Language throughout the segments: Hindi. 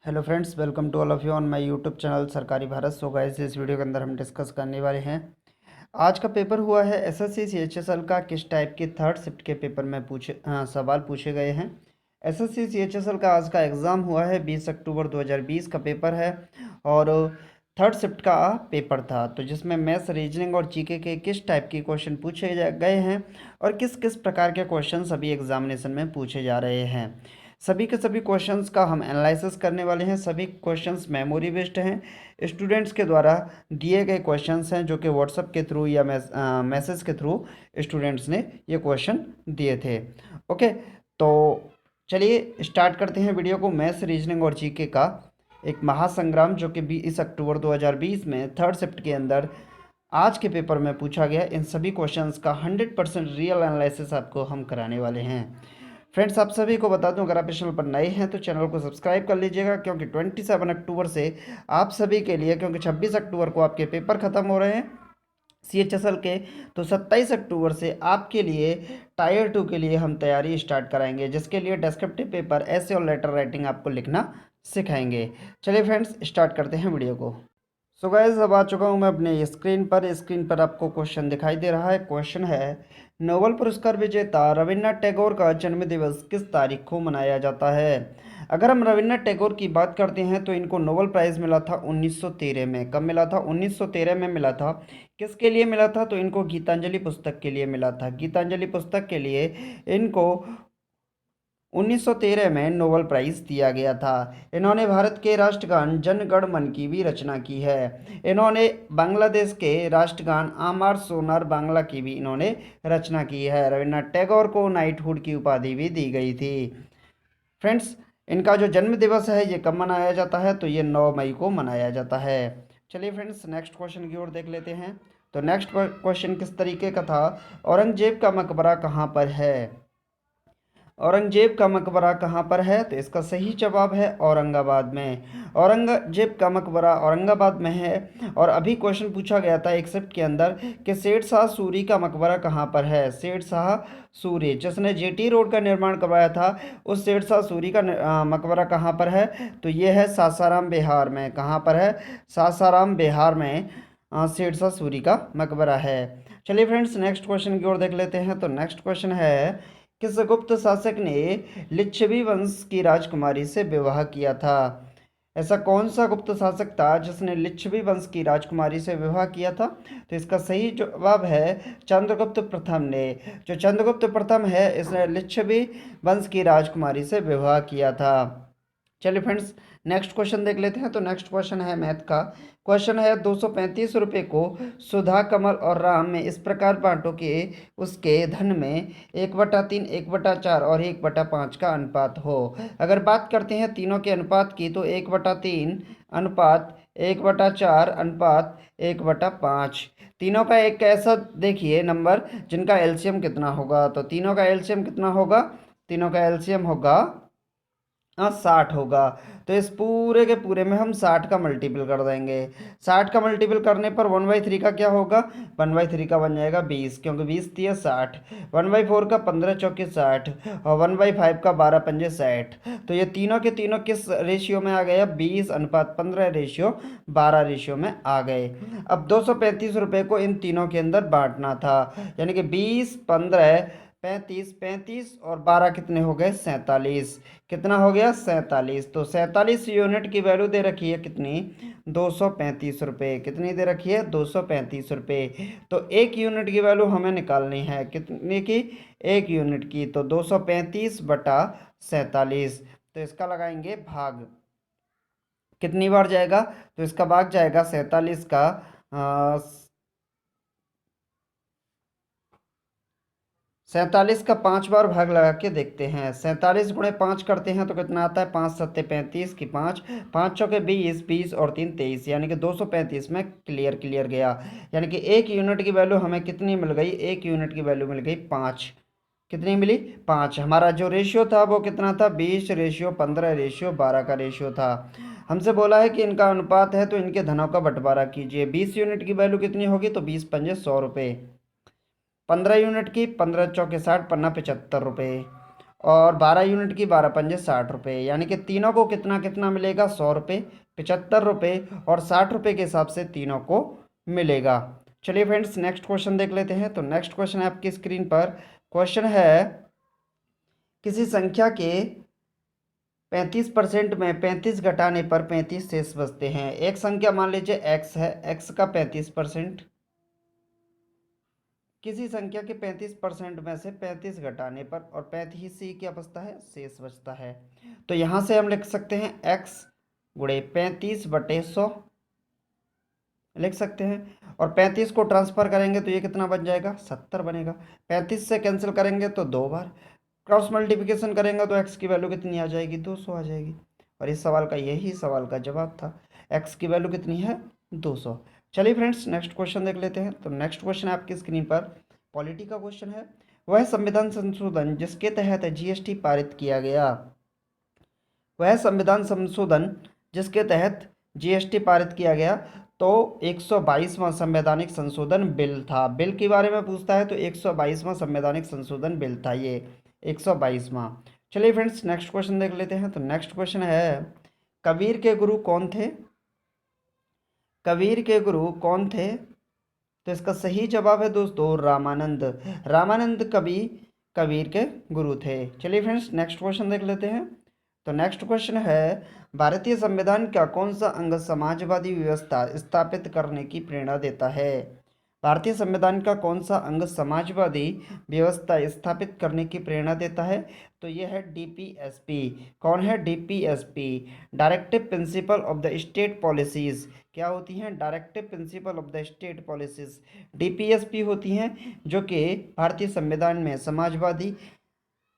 Hello friends, welcome to all of you on my YouTube channel Sarkari Bharat. So guys, इस वीडियो के अंदर हम डिस्कस करने वाले हैं। आज का पेपर हुआ है एसएससी सीएचएसएल का। किस टाइप के थर्ड शिफ्ट के पेपर में सवाल पूछे गए हैं। एसएससी सीएचएसएल का आज का एग्ज़ाम हुआ है, 20 अक्टूबर 2020 का पेपर है और थर्ड शिफ्ट का पेपर था, तो जिसमें मैथ्स, रीजनिंग और जीके के किस टाइप के क्वेश्चन गए हैं और किस किस प्रकार के क्वेश्चन सभी एग्जामिनेशन में पूछे जा रहे हैं। सभी के सभी क्वेश्चंस का हम एनालिसिस करने वाले हैं। सभी क्वेश्चंस मेमोरी बेस्ड हैं, स्टूडेंट्स के द्वारा दिए गए क्वेश्चंस हैं, जो कि व्हाट्सएप के थ्रू या मैसेज के थ्रू स्टूडेंट्स ने ये क्वेश्चन दिए थे। ओके, तो चलिए स्टार्ट करते हैं वीडियो को। मैथ्स, रीजनिंग और जीके का एक महासंग्राम, जो कि 20 अक्टूबर 2020 में थर्ड शिफ्ट के अंदर आज के पेपर में पूछा गया, इन सभी क्वेश्चंस का 100% रियल एनालिसिस आपको हम कराने वाले हैं। फ्रेंड्स, आप सभी को बता दूं, अगर आप इस चैनल पर नए हैं तो चैनल को सब्सक्राइब कर लीजिएगा, क्योंकि 27 अक्टूबर से आप सभी के लिए, क्योंकि 26 अक्टूबर को आपके पेपर ख़त्म हो रहे हैं सीएचएसएल के, तो 27 अक्टूबर से आपके लिए टायर 2 के लिए हम तैयारी स्टार्ट कराएंगे, जिसके लिए डिस्क्रिप्टिव पेपर, ऐसे और लेटर राइटिंग आपको लिखना सिखाएंगे। चलिए फ्रेंड्स, स्टार्ट करते हैं वीडियो को। सो गाइस, अब आ चुका हूँ मैं अपने स्क्रीन पर आपको क्वेश्चन दिखाई दे रहा है। क्वेश्चन है, नोबेल पुरस्कार विजेता रविन्द्रनाथ टैगोर का जन्म दिवस किस तारीख को मनाया जाता है। अगर हम रविन्द्रनाथ टैगोर की बात करते हैं तो इनको नोबेल प्राइज़ मिला था 1913 में। कब मिला था? 1913 में मिला था। किसके लिए मिला था? तो इनको गीतांजलि पुस्तक के लिए मिला था। गीतांजलि पुस्तक के लिए इनको 1913 में नोबेल प्राइज़ दिया गया था। इन्होंने भारत के राष्ट्रगान जन गण मन की भी रचना की है। इन्होंने बांग्लादेश के राष्ट्रगान आमार सोनार बांग्ला की भी इन्होंने रचना की है। रविन्द्रनाथ टैगोर को नाइटहुड की उपाधि भी दी गई थी। फ्रेंड्स, इनका जो जन्म दिवस है ये कब मनाया जाता है? तो ये 9 मई को मनाया जाता है। चलिए फ्रेंड्स, नेक्स्ट क्वेश्चन की ओर देख लेते हैं। तो नेक्स्ट क्वेश्चन किस तरीके का था? औरंगजेब का मकबरा कहाँ पर है? औरंगजेब का मकबरा कहाँ पर है? तो इसका सही जवाब है औरंगाबाद में। औरंगजेब का मकबरा औरंगाबाद में है। और अभी क्वेश्चन पूछा गया था एक शिफ्ट के अंदर कि शेर शाह सूरी का मकबरा कहाँ पर है। शेर शाह सूरी, जिसने जेटी रोड का निर्माण करवाया था, उस शेर शाह सूरी का मकबरा कहाँ पर है? तो ये है सासाराम बिहार में। कहाँ पर है? सासाराम बिहार में शेर शाह सूरी का मकबरा है। चलिए फ्रेंड्स, नेक्स्ट क्वेश्चन की ओर देख लेते हैं। तो नेक्स्ट क्वेश्चन है, किस गुप्त शासक ने लिच्छवी वंश की राजकुमारी से विवाह किया था? ऐसा कौन सा गुप्त शासक था जिसने लिच्छवी वंश की राजकुमारी से विवाह किया था? तो इसका सही जवाब है चंद्रगुप्त प्रथम ने। जो चंद्रगुप्त प्रथम है, इसने लिच्छवी वंश की राजकुमारी से विवाह किया था। चलिए फ्रेंड्स, नेक्स्ट क्वेश्चन देख लेते हैं। तो नेक्स्ट क्वेश्चन है मैथ का। क्वेश्चन है, 235 रुपये को सुधा, कमल और राम में इस प्रकार बांटो कि उसके धन में 1/3, 1/4 और 1/5 का अनुपात हो। अगर बात करते हैं तीनों के अनुपात की, तो 1/3 अनुपात 1/4 अनुपात 1/5। तीनों का एक ऐसा देखिए नंबर जिनका एलसीएम कितना होगा। तो तीनों का एलसीएम कितना होगा? तीनों का एलसीएम होगा 60 होगा। तो इस पूरे के पूरे में हम 60 का मल्टीपल कर देंगे। 60 का मल्टीपल करने पर 1/3 का क्या होगा? 1/3 का बन जाएगा 20, क्योंकि 20 दिया 60। 1/4 का 15 चौके 60 और 1/5 का 12 पंजे 60। तो ये तीनों के तीनों किस रेशियो में आ गए? 20:15 रेशियो 12 रेशियो में आ गए। अब 235 रुपये को इन तीनों के अंदर बांटना था, यानी कि 20, 15, 35, 35 और 12 कितने हो गए? 47। कितना हो गया? 47। तो 47 यूनिट की वैल्यू दे रखी है कितनी? 235 रुपये। कितनी दे रखी है? 235 रुपये। तो एक यूनिट की वैल्यू हमें निकालनी है, कितने की? एक यूनिट की। तो 235/47। तो इसका लगाएंगे भाग। कितनी बार जाएगा? तो इसका भाग जाएगा 47 का 47 का 5 बार भाग लगा के देखते हैं। 47 × 5 करते हैं तो कितना आता है? 5 सत्ते 35 की 5, 5 चौके 20, 20 और 3 23, यानी कि 235 में क्लियर गया। यानी कि एक यूनिट की वैल्यू हमें कितनी मिल गई? एक यूनिट की वैल्यू मिल गई 5। कितनी मिली? 5। हमारा जो रेशियो था वो कितना था? 20:15:12 का रेशियो था। हमसे बोला है कि इनका अनुपात है, तो इनके धनों का बंटवारा कीजिए। 20 यूनिट की वैल्यू कितनी होगी? तो 20 पंजे 100 रुपये। 15 यूनिट की, 15 चौके 60, पन्ना 75 रुपये। और 12 यूनिट की 12 पंजे 60 रुपये, यानी कि तीनों को कितना कितना मिलेगा, 100 रुपये, 75 रुपये और 60 रुपये के हिसाब से तीनों को मिलेगा। चलिए फ्रेंड्स नेक्स्ट क्वेश्चन देख लेते हैं। तो नेक्स्ट क्वेश्चन है आपकी स्क्रीन पर। क्वेश्चन है किसी संख्या के 35% में 35 घटाने पर 35 शेष बचते हैं। एक संख्या मान लीजिए x है, x का 35%, किसी संख्या के 35% में से 35 घटाने पर और 35 ही क्या बचता है, शेष बचता है। तो यहाँ से हम लिख सकते हैं x गुणे 35/100 लिख सकते हैं, और 35 को ट्रांसफर करेंगे तो ये कितना बन जाएगा, 70 बनेगा। 35 से कैंसिल करेंगे तो 2 बार, क्रॉस मल्टीप्लिकेशन करेंगे तो x की वैल्यू कितनी आ जाएगी, 200 आ जाएगी। और इस सवाल का यही सवाल का जवाब था, x की वैल्यू कितनी है, 200। चलिए फ्रेंड्स नेक्स्ट क्वेश्चन देख लेते हैं। तो नेक्स्ट क्वेश्चन है आपकी स्क्रीन पर, पॉलिटी का क्वेश्चन है। वह संविधान संशोधन जिसके तहत जीएसटी पारित किया गया, वह संविधान संशोधन जिसके तहत जीएसटी पारित किया गया, तो 122वां संवैधानिक संशोधन बिल था। बिल के बारे में पूछता है तो 122वां संवैधानिक संशोधन बिल था ये, 122वां। चलिए फ्रेंड्स नेक्स्ट क्वेश्चन देख लेते हैं। तो नेक्स्ट क्वेश्चन है कबीर के गुरु कौन थे, कबीर के गुरु कौन थे। तो इसका सही जवाब है दोस्तों रामानंद। रामानंद कबीर के गुरु थे। चलिए फ्रेंड्स नेक्स्ट क्वेश्चन देख लेते हैं। तो नेक्स्ट क्वेश्चन है भारतीय संविधान का कौन सा अंग समाजवादी व्यवस्था स्थापित करने की प्रेरणा देता है। भारतीय संविधान का कौन सा अंग समाजवादी व्यवस्था स्थापित करने की प्रेरणा देता है। तो यह है डीपीएसपी। कौन है, DPSP, directive principle of the state policies. क्या होती हैं, directive principle of the state policies, DPSP होती हैं, जो कि भारतीय संविधान में समाजवादी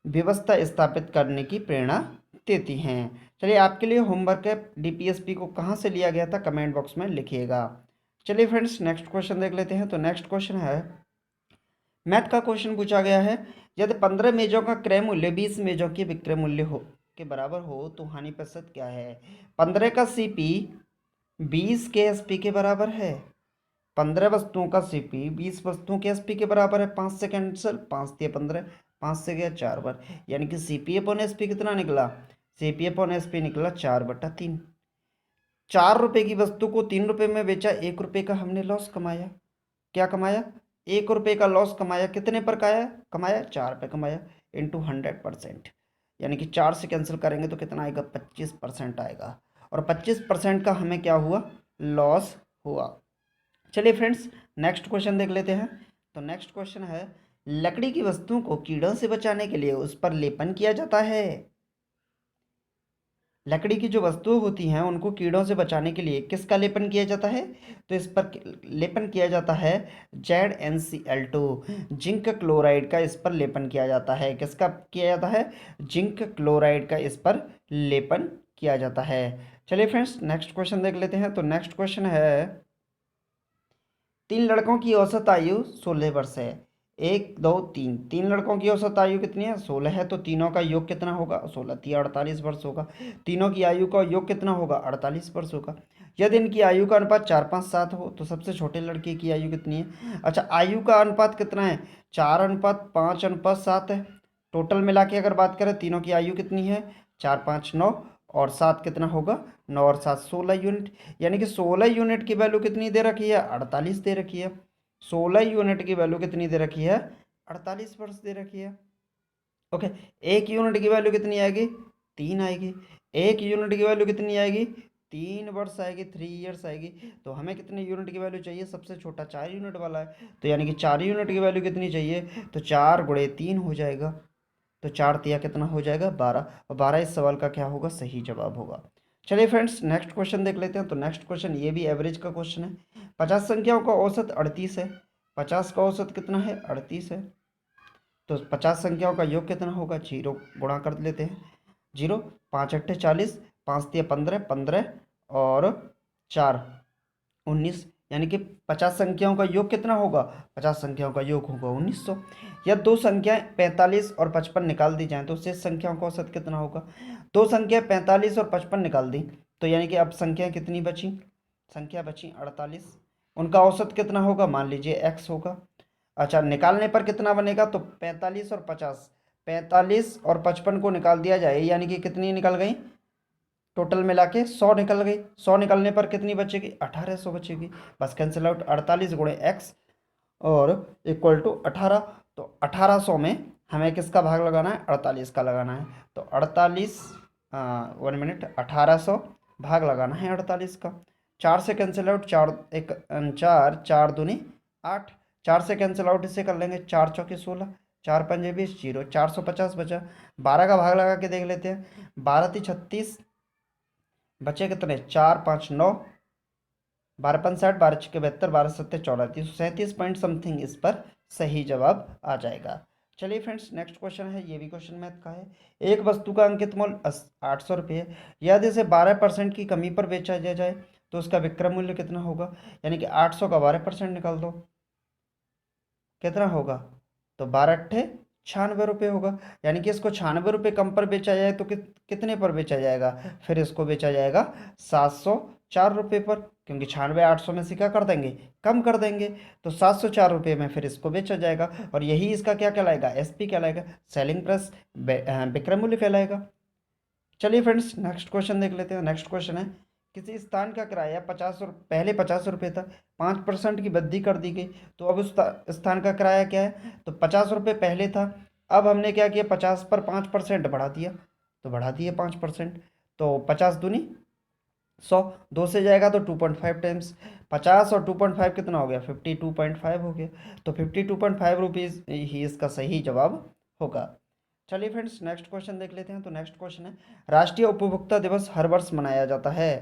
व्यवस्था स्थापित करने की प्रेरणा देती हैं। चलिए आपके लिए होमवर्क है, डीपीएसपी को कहाँ से लिया गया था कमेंट बॉक्स में लिखिएगा। चलिए फ्रेंड्स नेक्स्ट क्वेश्चन देख लेते हैं। तो नेक्स्ट क्वेश्चन है मैथ का क्वेश्चन पूछा गया है। यदि 15 मेजों का क्रय मूल्य 20 मेजों के विक्रय मूल्य हो के बराबर हो तो हानि प्रतिशत क्या है। 15 का सीपी 20 के एसपी के बराबर है। 15 वस्तुओं का सीपी 20 वस्तुओं के एसपी के बराबर है। 5 से कैंसिल, 5 दिए 15, 5 से गया 4 बार, यानी कि सीपी अपॉन एसपी कितना निकला, सीपी अपॉन एसपी निकला 4/3। 4 रुपये की वस्तु को 3 रुपये में बेचा, 1 रुपये का हमने लॉस कमाया। क्या कमाया, 1 रुपये का लॉस कमाया। कितने पर कमाया 4 पे कमाया, इंटू 100%, यानी कि 4 से कैंसिल करेंगे तो कितना आएगा, 25% आएगा। और 25% का हमें क्या हुआ, लॉस हुआ। चलिए फ्रेंड्स नेक्स्ट क्वेश्चन देख लेते हैं। तो नेक्स्ट क्वेश्चन है लकड़ी की वस्तुओं को कीड़ों से बचाने के लिए उस पर लेपन किया जाता है। लकड़ी की जो वस्तुएं होती हैं उनको कीड़ों से बचाने के लिए किसका लेपन किया जाता है। तो इस पर लेपन किया जाता है ZnCl2, जिंक क्लोराइड का इस पर लेपन किया जाता है। किसका किया जाता है, जिंक क्लोराइड का इस पर लेपन किया जाता है। चलिए फ्रेंड्स नेक्स्ट क्वेश्चन देख लेते हैं। तो नेक्स्ट क्वेश्चन है 3 लड़कों की औसत आयु 16 वर्ष है। 1 2 3, 3 लड़कों की औसत आयु कितनी है, 16 है। तो तीनों का योग कितना होगा, 16 3 48 वर्ष होगा। तीनों की आयु का योग कितना होगा, 48 वर्ष होगा। यदि इनकी आयु का अनुपात 4 5 7 हो तो सबसे छोटे लड़के की आयु कितनी है। अच्छा आयु का अनुपात कितना है, 4:5:7 है। टोटल मिला के अगर बात करें तीनों की आयु कितनी है, 4 5 9 और 7 कितना होगा, 9 और 7 16 यूनिट। यानी कि 16 यूनिट की वैल्यू कितनी दे रखी है, 48 दे रखी है। 16 यूनिट की वैल्यू कितनी दे रखी है, 48 वर्ष दे रखी है। ओके, 1 यूनिट की वैल्यू कितनी आएगी, 3 आएगी। 1 यूनिट की वैल्यू कितनी आएगी, 3 वर्ष आएगी, 3 ईयर्स आएगी। तो हमें कितने यूनिट की वैल्यू चाहिए, सबसे छोटा 4 यूनिट वाला है। तो यानी कि 4 यूनिट की वैल्यू कितनी चाहिए, तो 4 गुणे 3 हो जाएगा। तो 4 तिया कितना हो जाएगा, 12। और 12 इस सवाल का क्या होगा, सही जवाब होगा। चलिए फ्रेंड्स नेक्स्ट क्वेश्चन देख लेते हैं। तो नेक्स्ट क्वेश्चन ये भी एवरेज का क्वेश्चन है। 50 संख्याओं का औसत 38 है। 50 का औसत कितना है, 38 है। तो 50 संख्याओं का योग कितना होगा, 0 गुणा कर लेते हैं। 0 5 8 40, 5 तिया 15, 15 और 4 19, यानी कि 50 संख्याओं का योग कितना होगा, 50 संख्याओं का योग होगा 1900। या दो संख्याएं 45 और 55 निकाल दी जाएं तो शेष संख्याओं का औसत कितना होगा। दो संख्याएं 45 और 55 निकाल दी तो यानी कि अब संख्याएं कितनी बची, संख्या बची 48। उनका औसत कितना होगा, मान लीजिए x होगा। अच्छा निकालने पर कितना बनेगा, तो 45 और 50, 45 और 55 को निकाल दिया जाए, यानी कि कितनी निकल गई, टोटल मिला के 100 निकल गई। 100 निकलने पर कितनी बचेगी, 1800 बचेगी। बस कैंसिल आउट, 48 गुणे एक्स और इक्वल टू 18। तो 1800 में हमें किसका भाग लगाना है, 48 का लगाना है। तो 48 1 मिनट, 1800 भाग लगाना है 48 का। 4 से कैंसिल आउट, 4 एक 4, 4 दूनी 8, 4 से कैंसिल आउट इसे कर लेंगे, 4 चौके 16, 4 पंजे 20, 0, 450 बचा। 12 का भाग लगा के देख लेते हैं, 12 × 36, बचे कितने, 4 5 9, 12 5 60, 12 6 72, 12 7 14, 337 पॉइंट समथिंग इस पर सही जवाब आ जाएगा। चलिए फ्रेंड्स, नेक्स्ट क्वेश्चन है, ये भी क्वेश्चन मैथ का है। एक वस्तु का अंकित मूल्य 800 रुपये है, यदि इसे 12% की कमी पर बेचा जाए तो उसका विक्रय मूल्य कितना होगा। यानी कि 800 का 12% निकाल दो, कितना होगा, तो 12 × 96 रुपये होगा। यानी कि इसको 96 रुपये कम पर बेचा जाए तो कितने पर बेचा जाएगा, फिर इसको बेचा जाएगा 704 रुपये पर, क्योंकि 96 800 में से क्या कर देंगे, कम कर देंगे। तो 704 रुपये में फिर इसको बेचा जाएगा, और यही इसका क्या कहलाएगा, एसपी कहलाएगा, सेलिंग प्राइस, विक्रय मूल्य कहलाएगा। चलिए फ्रेंड्स, नेक्स्ट क्वेश्चन देख लेते हैं। नेक्स्ट क्वेश्चन है, किसी स्थान का किराया 50 पहले 50 रुपये था, 5% की वृद्धि कर दी गई, तो अब उस स्थान का किराया क्या है, तो 50 रुपये पहले था, अब हमने क्या किया, 50 पर 5% बढ़ा दिया, तो बढ़ा दिए 5%, तो 50 दूनी 100, 2 से जाएगा तो 2.5 टाइम्स, 50 और 2.5 कितना हो गया, 52.5 हो गया। तो 52.5 रुपीज़ ही इसका सही जवाब होगा। चलिए फ्रेंड्स, नेक्स्ट क्वेश्चन देख लेते हैं। तो नेक्स्ट क्वेश्चन है, राष्ट्रीय उपभोक्ता दिवस हर वर्ष मनाया जाता है।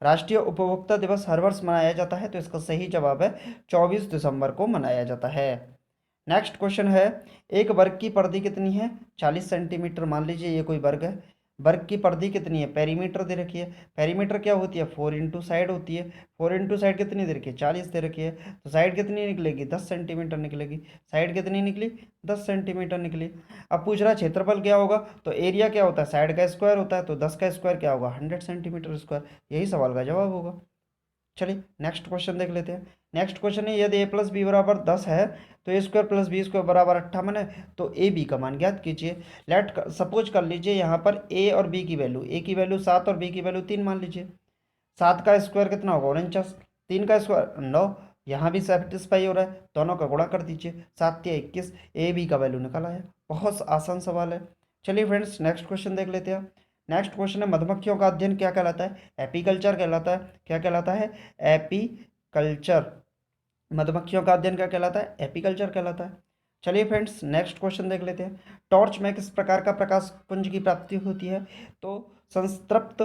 राष्ट्रीय उपभोक्ता दिवस हर वर्ष मनाया जाता है, तो इसका सही जवाब है 24 दिसंबर को मनाया जाता है। नेक्स्ट क्वेश्चन है, एक वर्ग की परिधि कितनी है, 40 सेंटीमीटर। मान लीजिए ये कोई वर्ग है, वर्ग की परिधि कितनी है, पेरीमीटर दे रखी है। पेरीमीटर क्या होती है, 4 इंटू साइड होती है। 4 इंटू साइड कितनी दे रखी है, 40 दे रखी है। तो साइड कितनी निकलेगी, 10 सेंटीमीटर निकलेगी। साइड कितनी निकली, 10 सेंटीमीटर निकली। अब पूछ रहा है क्षेत्रफल क्या होगा, तो एरिया क्या होता है, साइड का स्क्वायर होता है, तो 10 का स्क्वायर क्या होगा, 100 सेंटीमीटर स्क्वायर। यही सवाल का जवाब होगा। चलिए नेक्स्ट क्वेश्चन देख लेते हैं। नेक्स्ट क्वेश्चन है, यदि a + b बराबर 10 है तो a² + b² बराबर 58 है, तो ए बी का मान ज्ञात कीजिए। लेट सपोज कर लीजिए यहाँ पर a और b की वैल्यू, a की वैल्यू 7 और b की वैल्यू 3 मान लीजिए। 7 का स्क्वायर कितना होगा, 49, 3 का स्क्वायर 9, यहाँ भी सेटिस्फाई हो रहा है, दोनों का गुणा कर दीजिए, 7 × 21, ए बी का वैल्यू निकल आया। बहुत आसान सवाल है। चलिए फ्रेंड्स, नेक्स्ट क्वेश्चन देख लेते हैं। नेक्स्ट क्वेश्चन है, मधुमक्खियों का अध्ययन क्या कहलाता है, एपीकल्चर कहलाता है। क्या कहलाता है, एपीकल्चर। मधुमक्खियों का अध्ययन क्या कहलाता है, एपीकल्चर कहलाता है। चलिए फ्रेंड्स, नेक्स्ट क्वेश्चन देख लेते हैं। टॉर्च में किस प्रकार का प्रकाश पुंज की प्राप्ति होती है, तो संतृप्त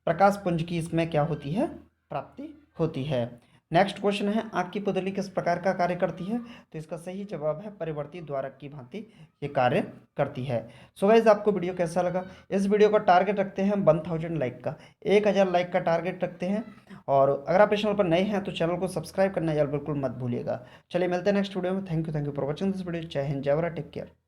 प्रकाश पुंज की इसमें क्या होती है, प्राप्ति होती है। नेक्स्ट क्वेश्चन है, आँख की पुतली किस प्रकार का कार्य करती है, तो इसका सही जवाब है परिवर्ती द्वारक की भांति ये कार्य करती है। सो गाइस, आपको वीडियो कैसा लगा, इस वीडियो का टारगेट रखते हैं 1000 लाइक का, 1000 लाइक का टारगेट रखते हैं। और अगर आप इस चैनल पर नए हैं तो चैनल को सब्सक्राइब करना यार बिल्कुल मत भूलिएगा। चलिए मिलते हैं नेक्स्ट वीडियो में। Thank you for watching this video. जय हिंद, जय भारत, टेक केयर।